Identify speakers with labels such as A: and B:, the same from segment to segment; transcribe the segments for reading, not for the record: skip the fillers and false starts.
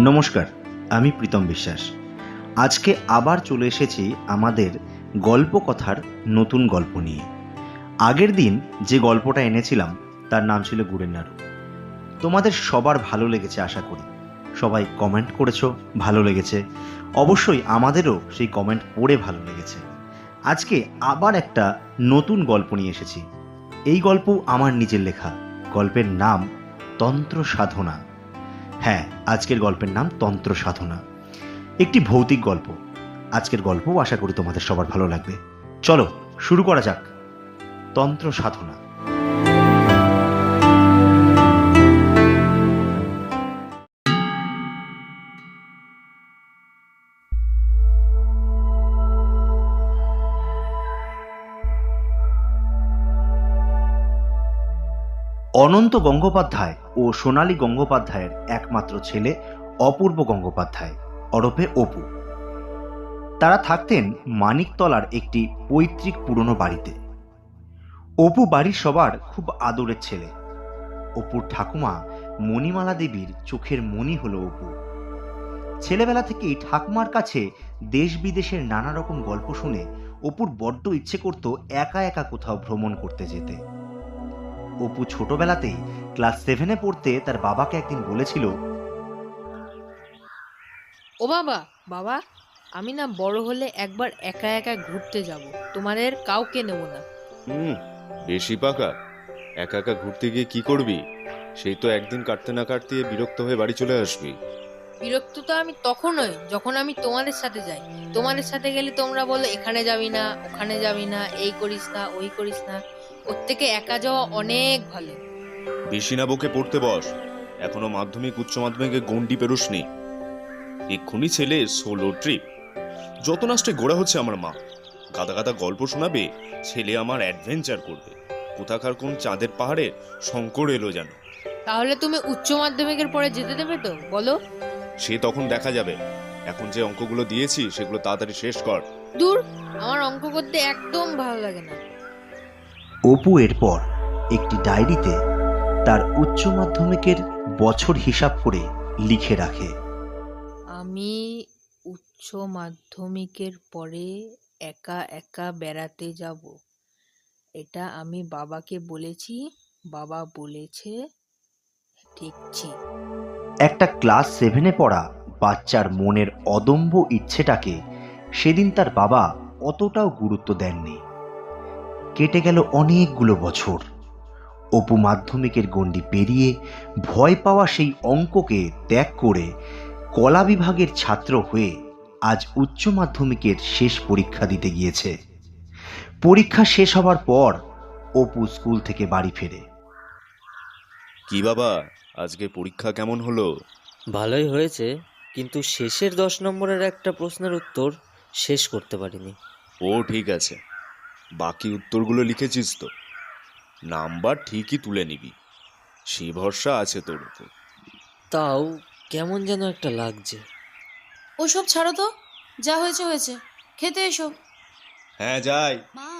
A: নমস্কার, আমি প্রীতম বিশ্বাস। আজকে আবার চলে এসেছি আমাদের গল্প কথার নতুন গল্প নিয়ে। আগের দিন যে গল্পটা এনেছিলাম তার নাম ছিল গুড়ের নাড়ু। তোমাদের সবার ভালো লেগেছে আশা করি। সবাই কমেন্ট করেছো, ভালো লেগেছে। অবশ্যই আমাদেরও সেই কমেন্ট পড়ে ভালো লেগেছে। আজকে আবার একটা নতুন গল্প নিয়ে এসেছি। এই গল্প আমার নিজের লেখা। গল্পের নাম তন্ত্র সাধনা। হ্যাঁ, আজকের গল্পের নাম তন্ত্র সাধনা। একটি ভৌতিক গল্প। আজকের গল্প আশা করি তোমাদের সবার ভালো লাগবে। চলো শুরু করা যাক। তন্ত্র সাধনা। অনন্ত গঙ্গোপাধ্যায় ও সোনালী গঙ্গোপাধ্যায়ের একমাত্র ছেলে অপূর্ব গঙ্গোপাধ্যায় ওরফে অপু। তারা থাকতেন মানিকতলার একটি পৈতৃক পুরনো বাড়িতে। অপু বাড়ির সবার খুব আদরের ছেলে। অপুর ঠাকুমা মণিমালা দেবীর চোখের মণি হলো অপু। ছেলেবেলা থেকেই ঠাকুমার কাছে দেশ বিদেশের নানা রকম গল্প শুনে অপুর বড্ড ইচ্ছে করত একা একা কোথাও ভ্রমণ করতে যেতে। অপু ছোটবেলাতেই ক্লাস 7-এ পড়তে তার বাবাকে একদিন বলেছিল,
B: ও বাবা, বাবা, আমি না বড় হলে একবার একা একা ঘুরতে যাব, তোমাদের কাউকে নেব না।
C: বেশি পাকা। একা একা ঘুরতে গিয়ে কি করবি? সেই তো একদিন কাটতে না কাটতে বিরক্ত হয়ে বাড়ি চলে আসবি।
B: বিরক্ত তো আমি তখনই যখন আমি তোমাদের সাথে যাই। তোমাদের সাথে গেলে তোমরা বলো এখানে যাবি না, ওখানে যাবি না, এই করিস না, ওই করিস না। ওর থেকে একা যাওয়া অনেক ভালো।
C: বেশি না বকে পড়তে বস। এখনো মাধ্যমিক উচ্চ মাধ্যমিকে গন্ডি পেরোসনি। এক্ষুনি ছেলে সোলো ট্রিপ। যত নষ্টে গোড়া হচ্ছে আমার মা। গাদা গাদা গল্প শোনাবে, ছেলে আমার অ্যাডভেঞ্চার করবে। কোথাকার কোন চাঁদের পাহাড়ে শঙ্কর এলো যেন।
B: তাহলে তুমি উচ্চ মাধ্যমিকের পরে যেতে দেবে তো বলো?
C: সে তখন দেখা যাবে। এখন যে অঙ্কগুলো দিয়েছি সেগুলো তাড়াতাড়ি শেষ কর।
B: দূর, আমার অঙ্ক করতে একদম ভালো লাগে না।
A: অপু এরপর একটি ডায়েরিতে তার উচ্চ মাধ্যমিকের বছর হিসাব করে লিখে রাখে,
B: আমি উচ্চ মাধ্যমিকের পরে একা একা বেড়াতে যাব। এটা আমি বাবাকে বলেছি, বাবা বলেছে ঠিকছি।
A: একটা ক্লাস 7-এ পড়া বাচ্চার মনের অদম্য ইচ্ছেটাকে সেদিন তার বাবা অতটাও গুরুত্ব দেননি। কেটে গেল অনেকগুলো বছর। অপু মাধ্যমিকের গণ্ডি পেরিয়ে ভয় পাওয়া সেই অঙ্ককে ত্যাগ করে কলা বিভাগের ছাত্র হয়ে আজ উচ্চ মাধ্যমিকের শেষ পরীক্ষা দিতে গিয়েছে। পরীক্ষা শেষ হবার পর অপু স্কুল থেকে বাড়ি ফেরে।
C: কি বাবা, আজকে পরীক্ষা কেমন হলো?
D: ভালোই হয়েছে, কিন্তু শেষের 10 নম্বরের একটা প্রশ্নের উত্তর শেষ করতে পারিনি।
C: ও ঠিক আছে, বাকি উত্তরগুলো লিখেছিস তো? নাম্বার ঠিকই তুলে নিবি, সে ভরসা আছে তোর উপর।
D: তাও কেমন যেন একটা লাগছে।
E: ওসব ছাড়ো তো, যা হয়েছে হয়েছে, খেতে এসো।
C: হ্যাঁ যাই।
E: মা,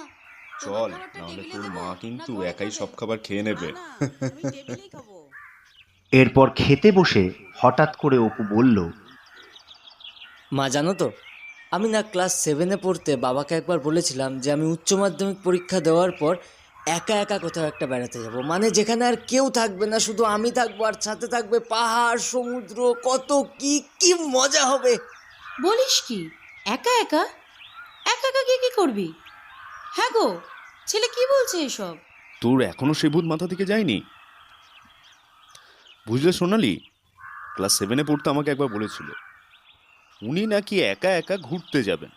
C: চল, নাহলে তোর মা কিন্তু একাই সব খাবার খেয়ে নেবে।
A: এরপর খেতে বসে হঠাৎ করে অপু বলল,
D: মা জানো তো, আমি না ক্লাস 7-এ পড়তে বাবাকে একবার বলেছিলাম যে আমি উচ্চ মাধ্যমিক পরীক্ষা দেওয়ার পর একা একা কোথাও একটা বেড়াতে যাব, মানে যেখানে আর কেউ থাকবে না, শুধু আমি থাকবো, আর সাথে থাকবে পাহাড়, সমুদ্র, কত কি কি মজা হবে।
E: বলিস কি? একা একা একা একা গিয়ে কি করবি? হ্যাঁ গো, ছেলে কি বলছে এসব?
C: তোর এখনো সে ভূত মাথা থেকে যায়নি? বুঝলে সোনালি, ক্লাস 7-এ পড়তে আমাকে একবার বলেছিল উনি নাকি একা একা ঘুরতে যাবেন।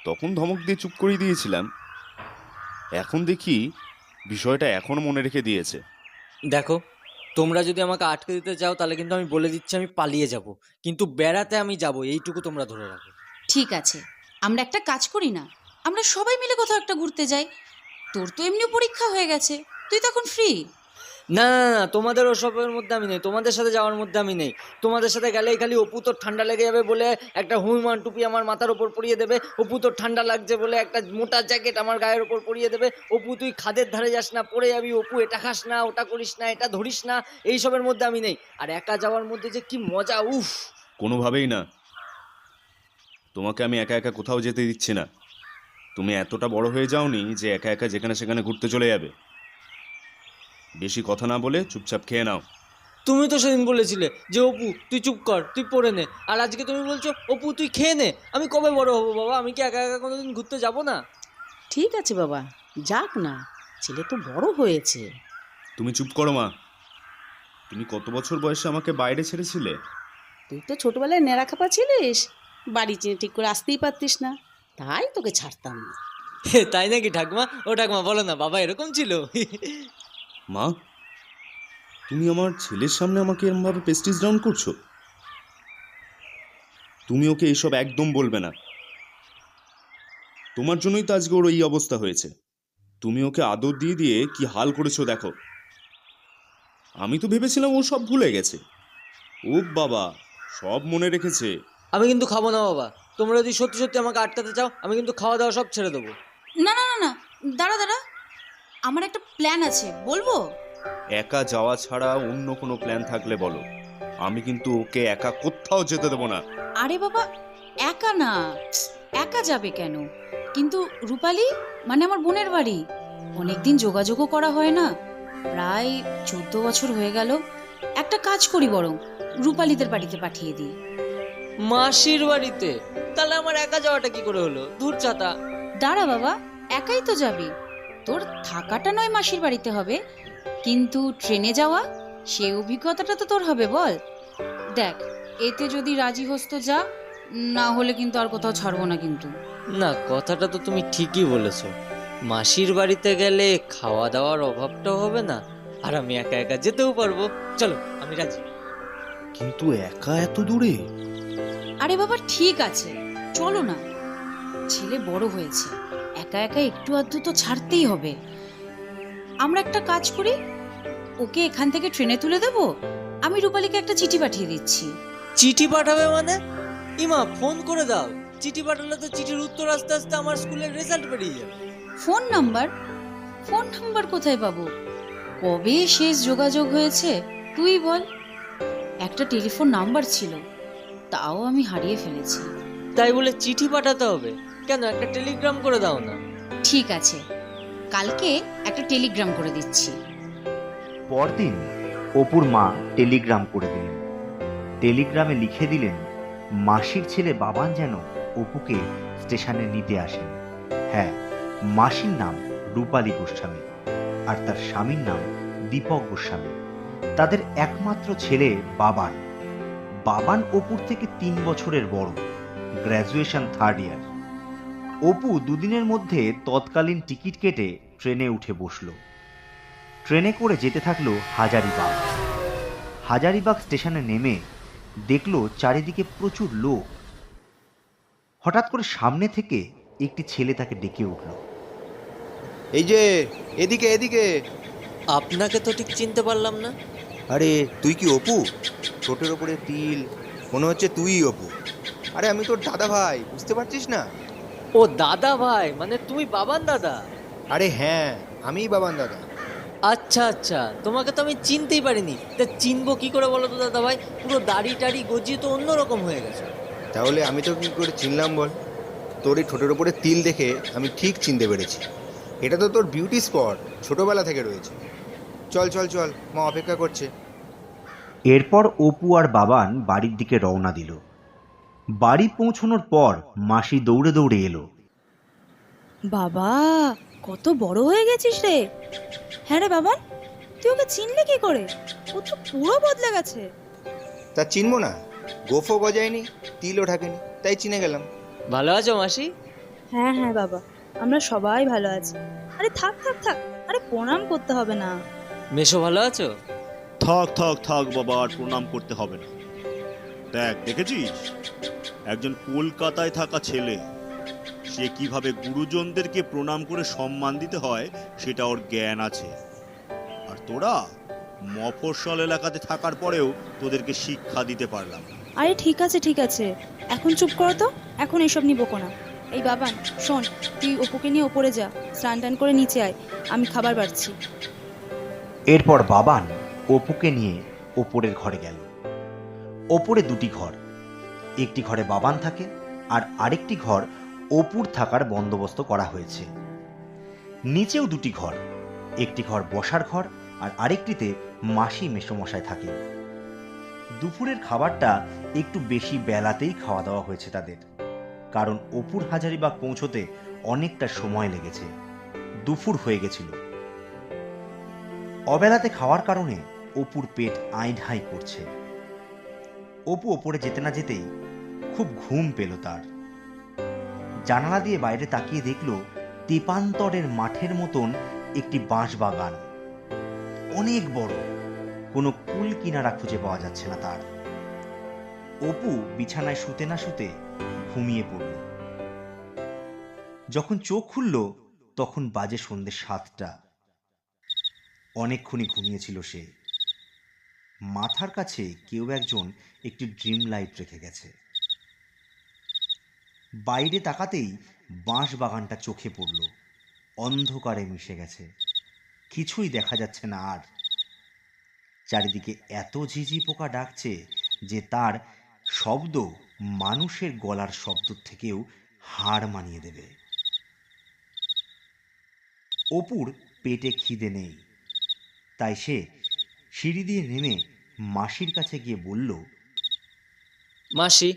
C: তখন ধমক দিয়ে চুপ করিয়ে দিয়েছিলাম। এখন দেখি বিষয়টা এখনো মনে রেখে দিয়েছে।
D: দেখো, তোমরা যদি আমাকে আটকে দিতে চাও তাহলে কিন্তু আমি বলে দিচ্ছি আমি পালিয়ে যাব, কিন্তু বেড়াতে আমি যাব, এইটুকু তোমরা ধরে রাখো।
E: ঠিক আছে, আমরা একটা কাজ করি না, আমরা সবাই মিলে কোথাও একটা ঘুরতে যাই। তোর তো এমনিও পরীক্ষা হয়ে গেছে, তুই তো এখন ফ্রি।
D: না না না, তোমাদের ওসবের মধ্যে আমি নেই, তোমাদের সাথে যাওয়ার মধ্যে আমি নেই। তোমাদের সাথে গেলেই খালি অপু তোর ঠান্ডা লেগে যাবে বলে একটা হুইমান টুপি আমার মাথার ওপর পরিয়ে দেবে, অপু তোর ঠান্ডা লাগছে বলে একটা মোটা জ্যাকেট আমার গায়ের ওপর পরিয়ে দেবে, অপু তুই খাদের ধারে যাস না, পড়ে যাবি, অপু এটা খাস না, ওটা করিস না, এটা ধরিস না, এইসবের মধ্যে আমি নেই। আর একা যাওয়ার মধ্যে যে কি মজা, উফ!
C: কোনোভাবেই না। তোমাকে আমি একা একা কোথাও যেতে দিচ্ছি না। তুমি এতটা বড় হয়ে যাওনি যে একা একা যেখানে সেখানে ঘুরতে চলে যাবে। বেশি কথা না বলে চুপচাপ খেয়ে নাও।
D: তুমি তো সেদিন বলেছিলে যে অপু তুই চুপ কর, তুই পড়ে নে, আর আজকে তুমি বলছো অপু তুই খেয়ে নে। আমি কবে বড় হবো বাবা? আমি কি একা একা কোনোদিন ঘুরতে যাব না?
F: ঠিক আছে বাবা, যাক না, ছেলে তো বড় হয়েছে।
C: তুমি চুপ করো মা। তুমি কত বছর বয়সে আমাকে বাইরে ছেড়েছিলে?
F: তুই তো ছোটবেলায় নেড়া খাপা ছিলিস, বাড়ি চিনে ঠিক করে আসতেই পারতিস না, তাই তোকে ছাড়তাম না।
D: তাই নাকি ঠাকুমা? ও ঠাকুমা বলো না, বাবা এরকম ছিল?
C: মা, তুমি আমার ছেলের সামনে আমাকে এরমভাবে প্রেস্টিজ ডাউন করছো? তুমি ওকে এইসব একদম বলবে না। তোমার জন্যই তো আজকে ওর এই অবস্থা হয়েছে। তুমি ওকে আদর দিয়ে দিয়ে কি হাল করেছো দেখো। আমি তো ভেবেছিলাম ও সব ভুলে গেছে। ও বাবা, সব মনে রেখেছে।
D: আমি কিন্তু খাবো না বাবা। তোমরা যদি সত্যি সত্যি আমাকে আটকাতে চাও, আমি কিন্তু খাওয়া দাওয়া সব ছেড়ে দেবো।
E: না না না না, দাঁড়া দাঁড়া, আমার একটা প্ল্যান আছে, বলবো?
C: একা যাওয়া ছাড়া অন্য কোনো প্ল্যান থাকলে বলো। আমি কিন্তু ওকে একা কোথাও যেতে দেবো না।
E: আরে বাবা, একা না, একা যাবে কেন? কিন্তু রূপালী মানে আমার বোনের বাড়ি, অনেকদিন যোগাযোগও করা হয় না, প্রায় 14 বছর হয়ে গেল। একটা কাজ করি, বরং রূপালীদের বাড়িতে পাঠিয়ে দিই।
D: মাসির বাড়িতে? তাহলে আমার একা যাওয়াটা কি করে হলো? দূর চাতা।
E: দাঁড়া বাবা, একাই তো যাবি, তোর থাকাটা নয় মাসির বাড়িতে হবে, কিন্তু ট্রেনে যাওয়া সে অভিজ্ঞতাটা তো তোর হবে, বল? দেখ, এতে যদি রাজি হোস তো যা, না হলে কিন্তু আর কোথাও ছাড়বো না কিন্তু।
D: না, কথাটা তো তুমি ঠিকই বলেছো। মাসির বাড়িতে গেলে খাওয়া দাওয়ার অভাবটাও হবে না, আর আমি একা একা যেতেও পারবো। চলো, আমি রাজি।
A: কিন্তু একা এত দূরে?
E: আরে বাবা ঠিক আছে, চলো না, ছেলে বড় হয়েছে, একা একা একটু আধটু তো ছাড়তেই হবে। আমরা একটা কাজ করি, ওকে এখান থেকে ট্রেনে তুলে দেবো, আমি রূপালীকে একটা চিঠি পাঠিয়ে দিচ্ছি।
D: চিঠি পাঠাবে মানে? ইমা ফোন করে দাও। চিঠি পাঠালে তো চিঠির উত্তর আস্তে আস্তে আমার স্কুলের রেজাল্ট বেরিয়ে যাবে।
E: Phone number? ফোন নাম্বার কোথায় পাবো? কবে শেষ যোগাযোগ হয়েছে তুই বল? একটা টেলিফোন নাম্বার ছিল, তাও আমি হারিয়ে ফেলেছি।
D: তাই বলে চিঠি পাঠাতে হবে কেন? একটা টেলিগ্রাম করে দাও না।
E: ঠিক আছে, কালকে একটা টেলিগ্রাম করে দিচ্ছি।
A: পরদিন অপুর মা টেলিগ্রাম করে দিলেন। টেলিগ্রামে লিখে দিলেন মাসির ছেলে বাবান যেন অপুকে স্টেশনে নিতে আসেন। হ্যাঁ, মাসির নাম রূপালী গোস্বামী আর তার স্বামীর নাম দীপক গোস্বামী। তাদের একমাত্র ছেলে বাবান। বাবান অপুর থেকে 3 বছরের বড়, গ্র্যাজুয়েশন 3rd ইয়ার। অপু দুদিনের মধ্যে তৎকালীন টিকিট কেটে ট্রেনে উঠে বসল। ট্রেনে করে যেতে থাকলো হাজারিবাগ। হাজারিবাগ স্টেশনে নেমে দেখলো চারিদিকে প্রচুর লোক। হঠাৎ করে সামনে থেকে একটি ছেলে তাকে ডেকে উঠল।
G: এই যে, এদিকে এদিকে।
D: আপনাকে তো ঠিক চিনতে পারলাম না।
G: আরে তুই কি অপু? ঠোঁটের ওপরে তিল, মনে হচ্ছে তুই অপু। আরে আমি তোর দাদা ভাই, বুঝতে পারছিস না?
D: ও দাদা ভাই, মানে তুমি বাবান দাদা?
G: আরে হ্যাঁ, আমিই বাবান দাদা।
D: আচ্ছা আচ্ছা, তোমাকে তো আমি চিনতেই পারিনি। তা চিনবো কি করে বলো তো দাদা ভাই? পুরো দাড়ি টাড়ি গজিয়ে তো অন্যরকম হয়ে গেছে।
G: তাহলে আমি তো কি করে চিনলাম বল? তোর এই ঠোঁটের ওপরে তিল দেখে আমি ঠিক চিনতে পেরেছি। এটা তো তোর বিউটি স্পট, ছোটবেলা থেকে রয়েছে। চল চল চল, মা অপেক্ষা করছে।
A: এরপর অপু আর বাবান বাড়ির দিকে রওনা দিল। বাড়ি পৌঁছানোর পর মাসি দৌড়ে দৌড়ে এলো।
H: বাবা, কত বড় হয়ে গেছিস রে! হ্যাঁ রে বাবা, তুই ওকে চিনলি কি করে? ও তো পুরো বদলে গেছে।
G: তা চিনবো না? গোফও গজায়নি, তিলও ঢাকেনি, তাই চিনে গেলাম।
D: ভালো আছো মাসি?
H: হ্যাঁ হ্যাঁ বাবা, আমরা সবাই ভালো আছি। আরে থাক থাক থাক, আরে প্রণাম করতে হবে না।
D: মেশো ভালো আছো?
I: থাক থাক থাক বাবা, আর প্রণাম করতে হবে না। দেখ, দেখেছিস একজন কলকাতায় থাকা ছেলে, সে কিভাবে গুরুজনদেরকে প্রণাম করে সম্মান দিতে হয় সেটা ওর জ্ঞান আছে। আর তোরা মফস্বল এলাকাতে থাকার পরেও তোদেরকে শিক্ষা দিতে পারলাম।
H: আরে ঠিক আছে ঠিক আছে, এখন চুপ করো তো, এখন এসব নিবো না। এই বাবা শোন, তুই অপুকে নিয়ে ওপরে যা, স্নান টান করে নিচে আয়, আমি খাবার বাড়ছি।
A: এরপর বাবান অপুকে নিয়ে ওপরের ঘরে গেল। ওপরে 2টি ঘর, একটি ঘরে বাবান থাকে আর আরেকটি ঘর অপুর থাকার বন্দোবস্ত করা হয়েছে। নিচেও দুটি ঘর, একটি ঘর বসার ঘর আর আরেকটিতে মাসি মেসোমশাই থাকে। দুপুরের খাবারটা একটু বেশি বেলাতেই খাওয়া দাওয়া হয়েছে তাদের, কারণ অপুর হাজারিবাগ পৌঁছতে অনেকটা সময় লেগেছে, দুপুর হয়ে গেছিল। অবেলাতে খাওয়ার কারণে অপুর পেট আইঢাই করছে। অপু ওপরে যেতে না যেতেই খুব ঘুম পেল তার। জানালা দিয়ে বাইরে তাকিয়ে দেখল তেপান্তরের মাঠের মতন একটি বাঁশ বাগান, অনেক বড়, কোনো কুল কিনারা খুঁজে পাওয়া যাচ্ছে না তার। অপু বিছানায় শুতে না শুতে ঘুমিয়ে পড়ল। যখন চোখ খুলল তখন বাজে সন্ধ্যে 7টা। অনেকক্ষণই ঘুমিয়েছিল সে। মাথার কাছে কেউ একজন একটি ড্রিম লাইট রেখে গেছে। বাইরে তাকাতেই বাঁশ বাগানটা চোখে পড়ল, অন্ধকারে মিশে গেছে, কিছুই দেখা যাচ্ছে না আর। চারিদিকে এত ঝিঝি পোকা ডাকছে যে তার শব্দ মানুষের গলার শব্দ থেকেও হাড় মানিয়ে দেবে। অপুর পেটে খিদে নেই, তাই সে সিঁড়ি দিয়ে নেমে মাসির কাছে গিয়ে বলল,
D: মাসি,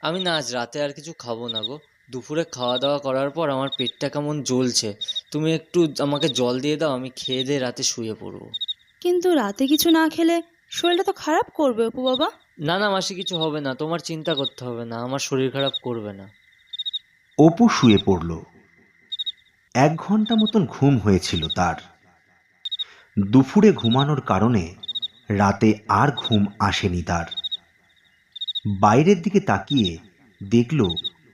D: আমি না আজ রাতে আর কিছু খাবো না গো। দুপুরে খাওয়া দাওয়া করার পর আমার পেটটা কেমন জ্বলছে, তুমি একটু আমাকে জল দিয়ে দাও, আমি খেয়ে দিয়ে রাতে শুয়ে পড়বো।
H: কিন্তু রাতে কিছু না খেলে শরীরটা তো খারাপ করবে অপু বাবা।
D: না না মাসি, কিছু হবে না, তোমার চিন্তা করতে হবে না, আমার শরীর খারাপ করবে না।
A: অপু শুয়ে পড়ল। 1 ঘন্টা মতন ঘুম হয়েছিল তার। দুপুরে ঘুমানোর কারণে রাতে আর ঘুম আসেনি তার। বাইরের দিকে তাকিয়ে দেখল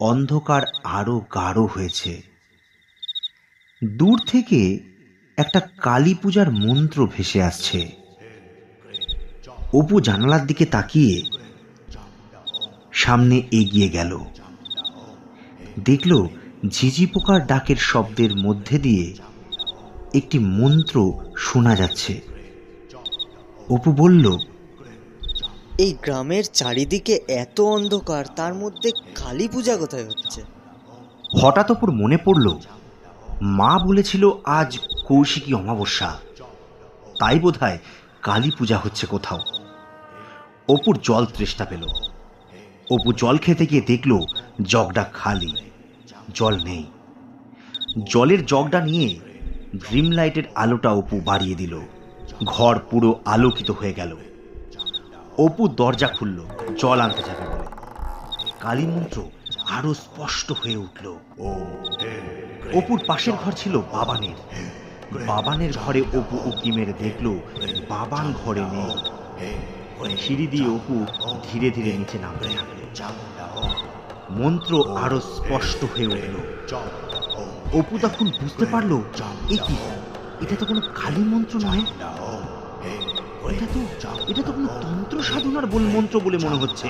A: অন্ধকার আরো গাঢ় হয়েছে। দূর থেকে একটা কালী পূজার মন্ত্র ভেসে আসছে। অপু জানালার দিকে তাকিয়ে সামনে এগিয়ে গেল। দেখল ঝিঝি পোকার ডাকের শব্দের মধ্যে দিয়ে একটি মন্ত্র শোনা যাচ্ছে। অপু বলল,
D: এই গ্রামের চারিদিকে এত অন্ধকার, তার মধ্যে কালী পূজা কোথায় হচ্ছে?
A: হঠাৎ অপুর মনে পড়ল মা বলেছিল আজ কৌশিকী অমাবস্যা, তাই বোধহয় কালী পূজা হচ্ছে কোথাও। অপুর জল তৃষ্ণা পেল। অপু জল খেতে গিয়ে দেখল জগটা খালি, জল নেই। জলের জগটা নিয়ে ড্রিম লাইটের আলোটা অপু বাড়িয়ে দিল। ঘর পুরো আলোকিত হয়ে গেল। অপু দরজা খুলল জল আনতে যাবে বলে। কালী মন্ত্র আরো স্পষ্ট হয়ে উঠল। অপুর পাশের ঘর ছিল বাবানের। বাবানের ঘরে অপু উঁকি মেরে দেখল বাবান ঘরে নেই। সিঁড়ি দিয়ে অপু ধীরে ধীরে নিচে নামতে থাকল। মন্ত্র আরো স্পষ্ট হয়ে উঠল। অপু তখন বুঝতে পারল এটা তো কোনো কালী মন্ত্র নয়, এটা তো কোনো তন্ত্র সাধনার মন্ত্র বলে মনে হচ্ছে।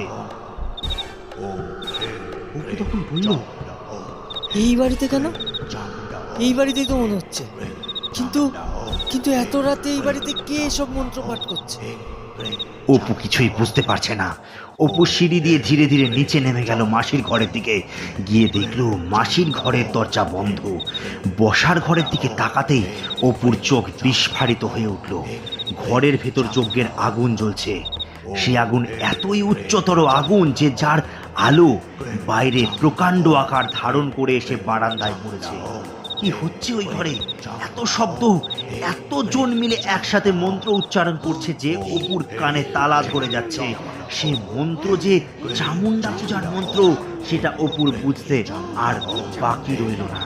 A: অপু তখন বলল,
D: এই বাড়িতে কেন? এই বাড়িতেই তো মনে হচ্ছে, কিন্তু কিন্তু এত রাতে এই বাড়িতে কে এসব মন্ত্র পাঠ করছে?
A: অপু কিছুই বুঝতে পারছে না। অপু সিঁড়ি দিয়ে ধীরে ধীরে নিচে নেমে গেল মাসির ঘরের দিকে। গিয়ে দেখল মাসির ঘরের দরজা বন্ধ। বসার ঘরের দিকে তাকাতেই অপুর চোখ বিস্ফারিত হয়ে উঠল। ঘরের ভেতর যজ্ঞের আগুন জ্বলছে। সে আগুন এতই উচ্চতর আগুন যে যার আলো বাইরে প্রকাণ্ড আকার ধারণ করে এসে বারান্দায় পড়েছে। কি হচ্ছে ওই ঘরে? এত শব্দ, এতজন মিলে একসাথে মন্ত্র উচ্চারণ করছে যে অপুর কানে তালা ধরে যাচ্ছে। সে মন্ত্র যে চামুন্ডা পূজার মন্ত্র, সেটা অপুর বুঝতে আর বাকি রইল না।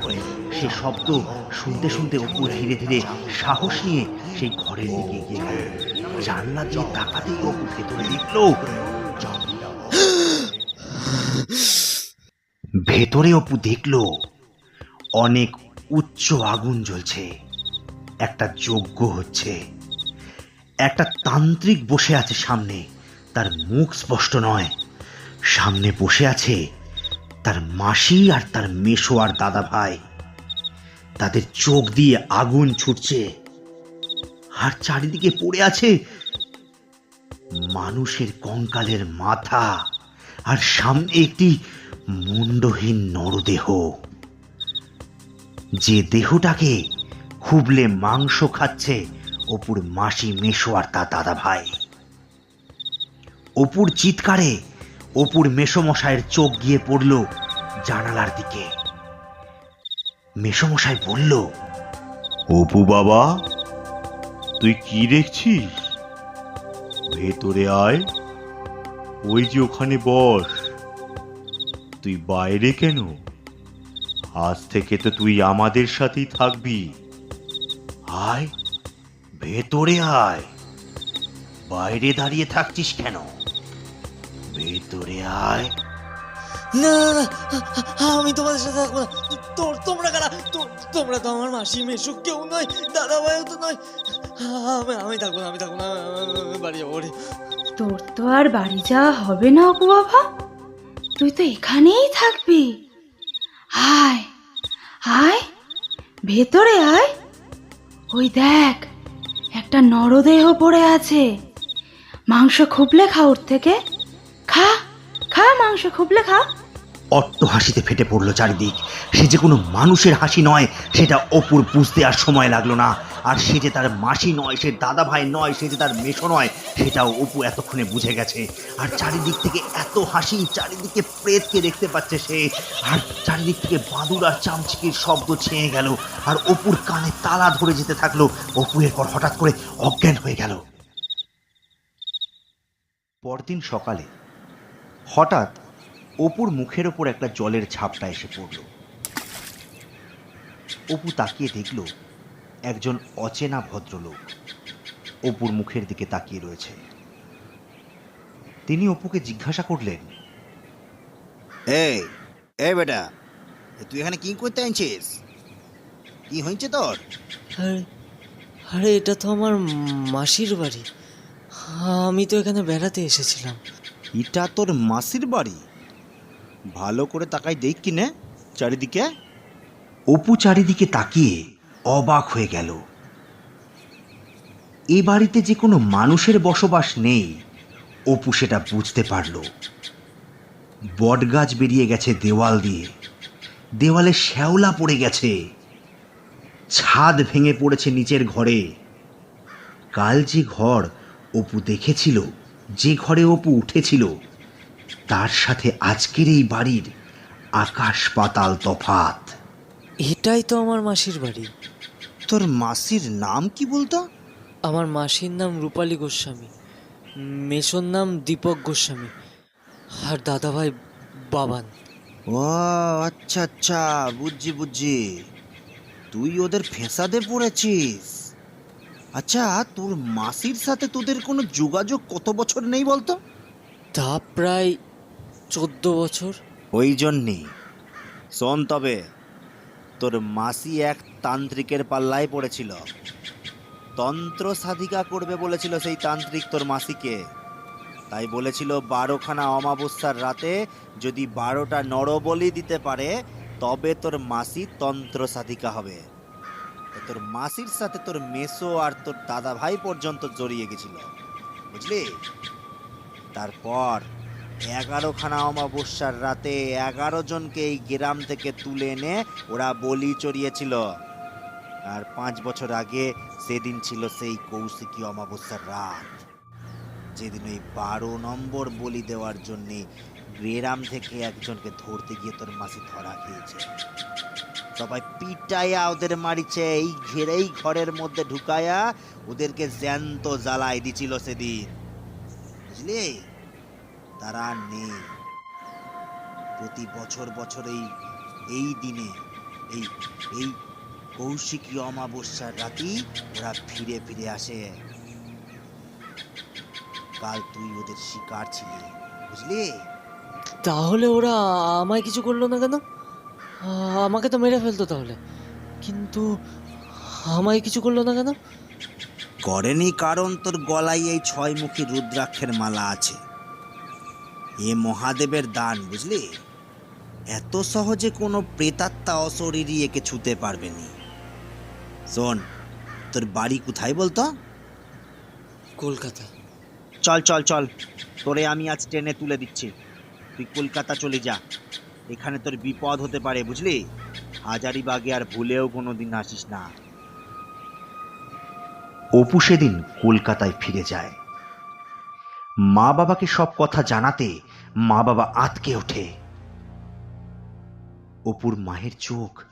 A: সে শব্দ শুনতে শুনতে অপু ধীরে ধীরে সাহস নিয়ে সেই ঘরের দিকে এগিয়ে গেল। জানলা দিয়ে তাকাতেই অপু ভেতরে দেখল অপু দেখল অনেক উচ্চ আগুন জ্বলছে। একটা যজ্ঞ হচ্ছে। একটা তান্ত্রিক বসে আছে সামনে, তার মুখ স্পষ্ট নয়। সামনে বসে আছে তার মাসি আর তার মেসো আর দাদা ভাই। তাদের চোখ দিয়ে আগুন ছুটছে আর চারিদিকে পড়ে আছে মানুষের কঙ্কালের মাথা আর সামনে একটি মুন্ডহীন নরদেহ, যে দেহটাকে খুবলে মাংস খাচ্ছে অপুর মাসি, মেশো আর তার দাদা ভাই। অপুর চিৎকারে অপুর মেসোমশাইয়ের চোখ গিয়ে পড়ল জানালার দিকে। মেসোমশাই বলল,
I: অপু বাবা, তুই কি দেখছিস? ভেতরে আয়, ওই যে ওখানে বস। তুই বাইরে কেন? আজ থেকে তো তুই আমাদের সাথেই থাকবি।
A: আয়, ভেতরে আয়। বাইরে দাঁড়িয়ে থাকছিস কেন? ভেতরে আয়।
D: না না, আমি তোমাদের সাথে থাকবো না। তোমরা কারা? তোমরা তো আমার মাসি মেশু কেউ নয়, দাদা ভাইও তো নয়। আমি থাকবো না, আমি বাড়ি যাবো।
H: তোর তো আর বাড়ি যাওয়া হবে না অপু বাবা, তুই তো এখানেই থাকবি। আয় আয়, ভেতরে আয়। ওই দেখ, একটা নরদেহ পড়ে আছে। মাংস খুবলে খা, ওর থেকে খা খা, মাংস খুবলে খা।
A: অট্ট হাসিতে ফেটে পড়ল চারিদিক। সে যে কোনো মানুষের হাসি নয়, সেটা অপুর বুঝতে আর সময় লাগলো না। আর সে যে তার মাসি নয়, সে দাদা ভাই নয়, সে যে তার মেশো নয়, সেটাও অপু এতক্ষণে বুঝে গেছে। আর চারিদিক থেকে এত হাসি, চারিদিকে প্রেতকে দেখতে পাচ্ছে সে। আর চারিদিক থেকে বাদুর আর চামচিকির শব্দ ছেয়ে গেল, আর অপুর কানে তালা ধরে যেতে থাকলো। অপু এরপর হঠাৎ করে অজ্ঞান হয়ে গেল। পরদিন সকালে হঠাৎ অপুর মুখের ওপর একটা জলের ঝাপটা এসে পড়ল। অপু তাকিয়ে দেখল একজন অচেনা ভদ্রলোক অপুর মুখের দিকে তাকিয়ে রয়েছে। তিনি অপুকে জিজ্ঞাসা করলেন,
G: এই এই বেটা, তুই এখানে কি করতে আনছিস? কি হয়েছে তোর?
D: আরে আরে, এটা তো আমার মাসির বাড়ি। আমি তো এখানে বেড়াতে এসেছিলাম।
G: এটা তোর মাসির বাড়ি? ভালো করে তাকাই দেখ কি না চারিদিকে।
A: অপু চারিদিকে তাকিয়ে অবাক হয়ে গেল। এ বাড়িতে যে কোনো মানুষের বসবাস নেই, অপু সেটা বুঝতে পারল। বটগাছ বেরিয়ে গেছে দেওয়াল দিয়ে, দেওয়ালে শ্যাওলা পড়ে গেছে, ছাদ ভেঙে পড়েছে নিচের ঘরে। কাল যে ঘর অপু দেখেছিল, যে ঘরে অপু উঠেছিল, তার সাথে আজকের এই বাড়ির আকাশ পাতাল তফাত।
D: এটাই তো আমার মাসির বাড়ি।
G: তোর মাসির নাম কি বলতো?
D: আমার মাসির নাম রূপালী গোস্বামী, মেশোর নাম দীপক গোস্বামী, আর দাদাভাই বাবান।
G: ও আচ্ছা আচ্ছা, বুঝছি বুঝছি, তুই ওদের ফেঁসাদে পড়েছিস। আচ্ছা, তোর মাসির সাথে তোদের কোনো যোগাযোগ কত বছর নেই বলতো?
D: তা প্রায় 14 বছর।
G: ওই জন্যেই শোন, তবে তোর মাসি এক তান্ত্রিকের পাল্লায় পড়েছিল। তন্ত্র সাধিকা করবে বলেছিল সেই তান্ত্রিক তোর মাসিকে। তাই বলেছিল 12খানা অমাবস্যার রাতে যদি 12টা নরবলি দিতে পারে, তবে তোর মাসি তন্ত্র সাধিকা হবে। তোর মাসির সাথে তোর মেসো আর তোর দাদা ভাই পর্যন্ত জড়িয়ে গেছিল, বুঝলি? তারপর 11খানা অমাবস্যার রাতে 11 জনকে এই গ্রাম থেকে তুলে এনে ওরা বলি চড়িয়েছিল। আর 5 বছর আগে সেদিন ছিল সেই কৌশিকী অমাবস্যার রাত, যেদিন ওই 12 নম্বর বলি দেওয়ার জন্যে গ্রাম থেকে একজনকে ধরতে গিয়ে তোর মাসি ধরা খেয়েছে। সবাই পিটাইয়া ওদের মারিছে, এই ঘরের মধ্যে ঢুকায়া ওদেরকে জ্যান্ত জ্বালাই দিছিল সেদিন, বুঝলি? তারা আর নেই। প্রতি বছর বছর এই দিনে এই এই কৌশিকী অমাবস্যার রাতেই ওরা ফিরে ফিরে আসে। কাল তুই ওদের শিকার ছিলি, বুঝলি?
D: তাহলে ওরা আমায় কিছু করলো না কেন? আমাকে তো মেরে ফেলতো তাহলে, কিন্তু আমায় কিছু করলো না কেন?
G: করেনি কারণ তোর গলায় এই 6মুখী রুদ্রাক্ষের মালা আছে। এ মহাদেবের দান, বুঝলি? এত সহজে কোনো প্রেতাত্মা অশরীরী একে ছুতে পারবে না। শোন, তোর বাড়ি কোথায় বলতো?
D: কলকাতা।
G: চল চল চল, তোরে আমি আজ ট্রেনে তুলে দিচ্ছি। তুই কলকাতা চলে যা, এখানে তোর বিপদ হতে পারে, বুঝলি? হাজারিবাগে আর ভুলেও কোনোদিন আসিস না।
A: অপু সেদিন কলকাতায় ফিরে যায়। মা বাবাকে সব কথা জানাতে মা বাবা আঁতকে ওঠে। অপুর মায়ের চোখ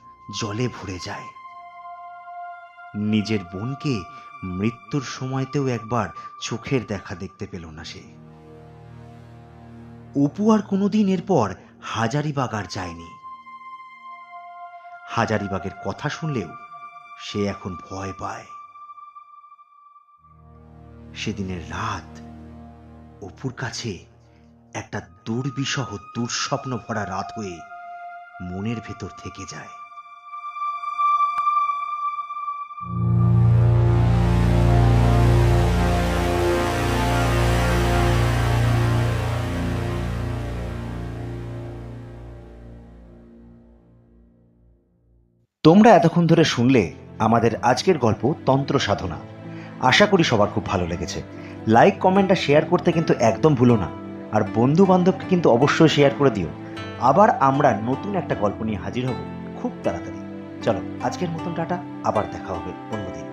A: জলে ভরে যায়। নিজের বোনকে মৃত্যুর সময়তেও একবার চোখের দেখা দেখতে পেল না সে। অপু আর কোনোদিন এরপর হাজারিবাগ আর যায়নি। হাজারিবাগের কথা শুনলেও সে এখন ভয় পায়। সেদিনের রাত অপুর কাছে একটা দুর্বিষহ দুঃস্বপ্ন ভরা রাত হয়ে মনের ভেতর থেকে যায়। তোমরা এতক্ষণ ধরে শুনলে আমাদের আজকের গল্প তন্ত্র সাধনা। আশা করি সবার খুব ভালো লেগেছে। লাইক, কমেন্ট আর শেয়ার করতে কিন্তু একদম ভুলো না। আর বন্ধু বান্ধবকে কিন্তু অবশ্যই শেয়ার করে দিও। আবার আমরা নতুন একটা গল্প নিয়ে হাজির হব খুব তাড়াতাড়ি। চলো আজকের মতন টাটা, আবার দেখা হবে অন্যদিন।